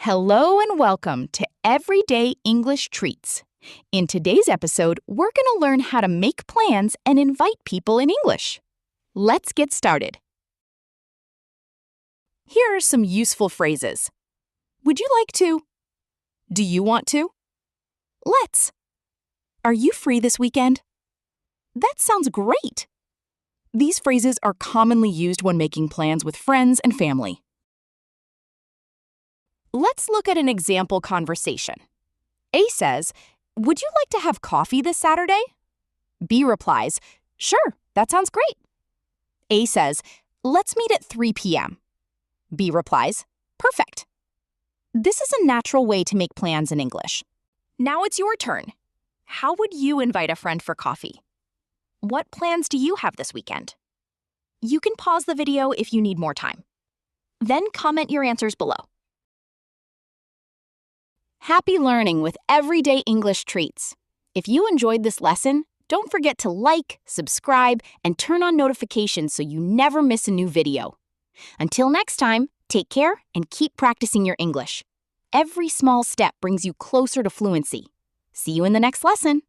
Hello and welcome to Everyday English Treats. In today's episode, we're going to learn how to make plans and invite people in English. Let's get started. Here are some useful phrases. Would you like to? Do you want to? Let's. Are you free this weekend? That sounds great. These phrases are commonly used when making plans with friends and family. Let's look at an example conversation. A says, "Would you like to have coffee this Saturday?" B replies, "Sure, that sounds great." A says, "Let's meet at 3 p.m." B replies, "Perfect." This is a natural way to make plans in English. Now it's your turn. How would you invite a friend for coffee? What plans do you have this weekend? You can pause the video if you need more time. Then comment your answers below. Happy learning with Everyday English Treats. If you enjoyed this lesson, don't forget to like, subscribe, and turn on notifications so you never miss a new video. Until next time, take care and keep practicing your English. Every small step brings you closer to fluency. See you in the next lesson.